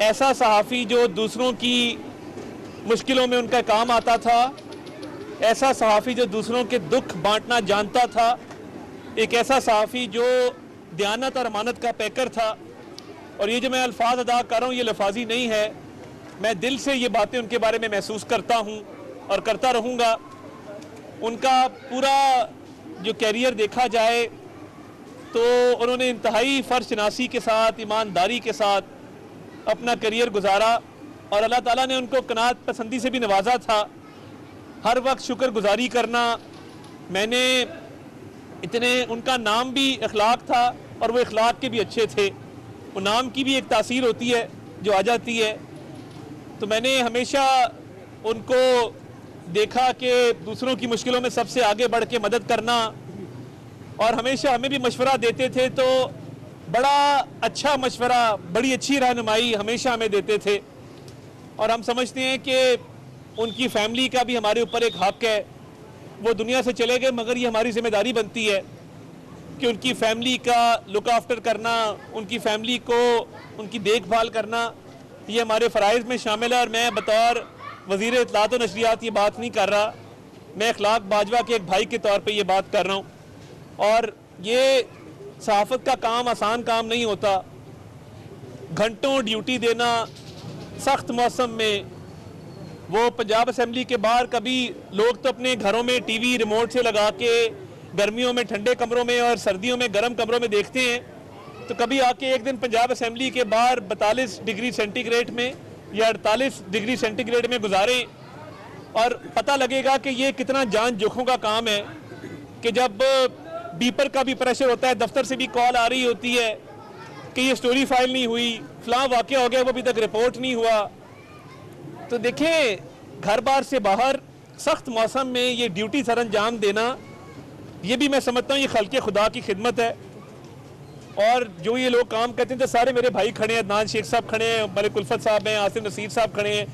ऐसा सहाफ़ी जो दूसरों की मुश्किलों में उनका काम आता था, ऐसा सहाफ़ी जो दूसरों के दुख बांटना जानता था, एक ऐसा सहाफ़ी जो दयानत और अमानत का पैकर था। और ये जो मैं अल्फाज अदा कर रहा हूँ, ये लफाजी नहीं है, मैं दिल से ये बातें उनके बारे में महसूस करता हूँ और करता रहूँगा। उनका पूरा जो कैरियर देखा जाए तो उन्होंने इंतहाई फ़र्शनासी के साथ, ईमानदारी के साथ अपना करियर गुजारा और अल्लाह ताला ने उनको कनात पसंदी से भी नवाजा था। हर वक्त शुक्रगुजारी करना, मैंने इतने, उनका नाम भी अखलाक था और वो अखलाक के भी अच्छे थे। वो नाम की भी एक तासीर होती है जो आ जाती है। तो मैंने हमेशा उनको देखा कि दूसरों की मुश्किलों में सबसे आगे बढ़ के मदद करना, और हमेशा हमें भी मशवरा देते थे तो बड़ा अच्छा मशवरा, बड़ी अच्छी रहनुमाई हमेशा हमें देते थे। और हम समझते हैं कि उनकी फैमिली का भी हमारे ऊपर एक हक है। वो दुनिया से चले गए मगर ये हमारी जिम्मेदारी बनती है कि उनकी फैमिली का लुक आफ्टर करना, उनकी फैमिली को उनकी देखभाल करना, ये हमारे फ़राइज़ में शामिल है। और मैं बतौर वज़ीर इत्तलात और नशरियात ये बात नहीं कर रहा, मैं अखलाक बाजवा के एक भाई के तौर पे ये बात कर रहा हूँ। और ये सहाफ़त का काम आसान काम नहीं होता। घंटों ड्यूटी देना सख्त मौसम में, वो पंजाब असम्बली के बाहर कभी लोग तो अपने घरों में टीवी रिमोट से लगा के गर्मियों में ठंडे कमरों में और सर्दियों में गर्म कमरों में देखते हैं, तो कभी आके एक दिन पंजाब असम्बली के बाहर 42 डिग्री सेंटीग्रेड में या 48 डिग्री सेंटीग्रेड में गुजारें, और पता लगेगा कि ये कितना जान जोखों का काम है। कि जब बीपर का भी प्रेशर होता है, दफ्तर से भी कॉल आ रही होती है कि ये स्टोरी फाइल नहीं हुई, फलां वाक़या हो गया, वो अभी तक रिपोर्ट नहीं हुआ। तो देखें, घर बार से बाहर सख्त मौसम में ये ड्यूटी सर अंजाम देना, ये भी मैं समझता हूँ ये खल्क़े खुदा की खिदमत है। और जो ये लोग काम करते हैं तो सारे मेरे भाई खड़े हैं, अदनान शेख साहब खड़े हैं, मलिक उल्फत साहब हैं, आसिम नसीर साहब खड़े हैं,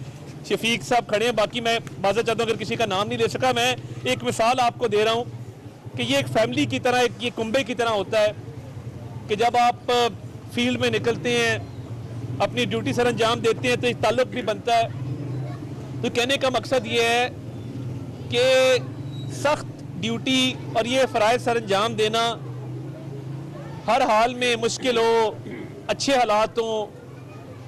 शफीक साहब खड़े हैं। बाकी मैं माज़रत चाहता हूँ अगर किसी का नाम नहीं ले सका, मैं एक मिसाल आपको दे रहा हूँ कि ये एक फैमिली की तरह, एक ये कुंबे की तरह होता है कि जब आप फील्ड में निकलते हैं, अपनी ड्यूटी सर अंजाम देते हैं तो एक ताल्लुक़ भी बनता है। तो कहने का मकसद ये है कि सख्त ड्यूटी और ये फ़राइज़ सर अंजाम देना, हर हाल में मुश्किल हो, अच्छे हालात हों,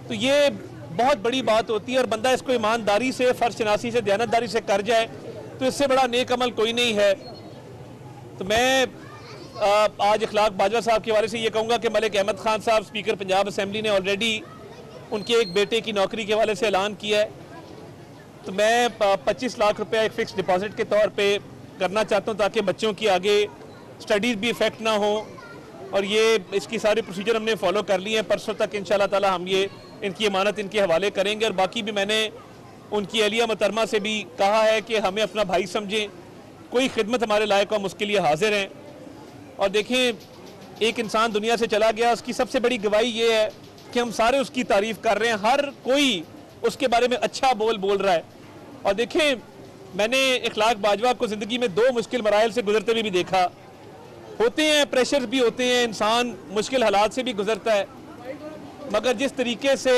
तो ये बहुत बड़ी बात होती है। और बंदा इसको ईमानदारी से, फ़र्शनासी से, दयानतदारी से कर जाए तो इससे बड़ा नेक अमल कोई नहीं है। तो मैं आज अखलाक बाजवा साहब के हवाले से ये कहूँगा कि मलिक अहमद ख़ान साहब स्पीकर पंजाब असम्बली ने ऑलरेडी उनके एक बेटे की नौकरी के हवाले से ऐलान किया है। तो मैं 25 लाख रुपया एक फ़िक्स डिपॉज़िट के तौर पे करना चाहता हूँ ताकि बच्चों की आगे स्टडीज़ भी इफ़ेक्ट ना हो। और ये इसकी सारी प्रोसीजर हमने फॉलो कर ली है। परसों तक इंशाल्लाह ताला हम ये इनकी अमानत इनके हवाले करेंगे। और बाकी भी मैंने उनकी अहलिया मोहतरमा से भी कहा है कि हमें अपना भाई समझें, कोई खिदमत हमारे लायक हो हम उसके लिए हाजिर हैं। और देखें, एक इंसान दुनिया से चला गया, उसकी सबसे बड़ी गवाही ये है कि हम सारे उसकी तारीफ़ कर रहे हैं, हर कोई उसके बारे में अच्छा बोल रहा है। और देखें, मैंने अखलाक बाजवा को ज़िंदगी में 2 मुश्किल मराइल से गुजरते हुए भी देखा। होते हैं प्रेशर भी होते हैं, इंसान मुश्किल हालात से भी गुजरता है, मगर जिस तरीके से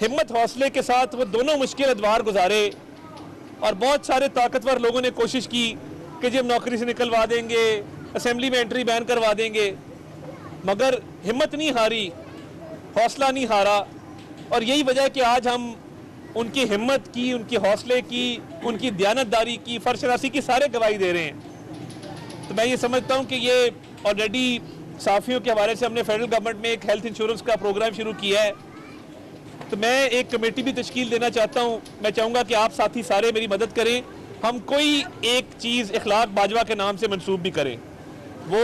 हिम्मत हौसले के साथ वो दोनों मुश्किल अदवार गुजारे। और बहुत सारे ताकतवर लोगों ने कोशिश की कि जब नौकरी से निकलवा देंगे, असेंबली में एंट्री बैन करवा देंगे, मगर हिम्मत नहीं हारी, हौसला नहीं हारा। और यही वजह है कि आज हम उनकी हिम्मत की, उनके हौसले की, उनकी दयानतदारी की, फ़र्शनासी की सारे गवाही दे रहे हैं। तो मैं ये समझता हूँ कि ये ऑलरेडी साफ़ियों के हवाले से हमने फेडरल गवर्नमेंट में एक हेल्थ इंश्योरेंस का प्रोग्राम शुरू किया है। तो मैं एक कमेटी भी तश्कील देना चाहता हूँ। मैं चाहूँगा कि आप साथी सारे मेरी मदद करें, हम कोई एक चीज़ अखलाक बाजवा के नाम से मंसूब भी करें। वो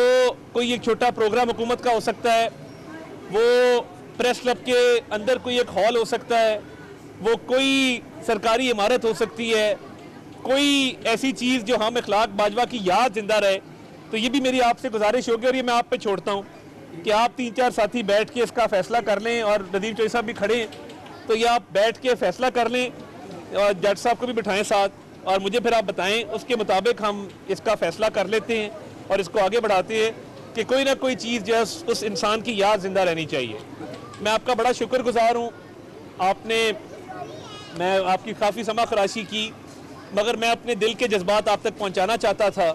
कोई एक छोटा प्रोग्राम हुकूमत का हो सकता है, वो प्रेस क्लब के अंदर कोई एक हॉल हो सकता है, वो कोई सरकारी इमारत हो सकती है, कोई ऐसी चीज़ जो हम अखलाक बाजवा की याद जिंदा रहे। तो ये भी मेरी आपसे गुजारिश होगी और ये मैं आप पे छोड़ता हूँ कि आप 3-4 साथी बैठ के इसका फ़ैसला कर लें। और नदीम चौधरी साहब भी खड़े हैं, तो ये आप बैठ के फ़ैसला कर लें और जज साहब को भी बिठाएं साथ, और मुझे फिर आप बताएं, उसके मुताबिक हम इसका फ़ैसला कर लेते हैं और इसको आगे बढ़ाते हैं कि कोई ना कोई चीज़ जो है उस इंसान की याद ज़िंदा रहनी चाहिए। मैं आपका बड़ा शुक्रगुजार हूँ आपने मैं आपकी काफ़ी समा खराशी की, मगर मैं अपने दिल के जज्बात आप तक पहुंचाना चाहता था।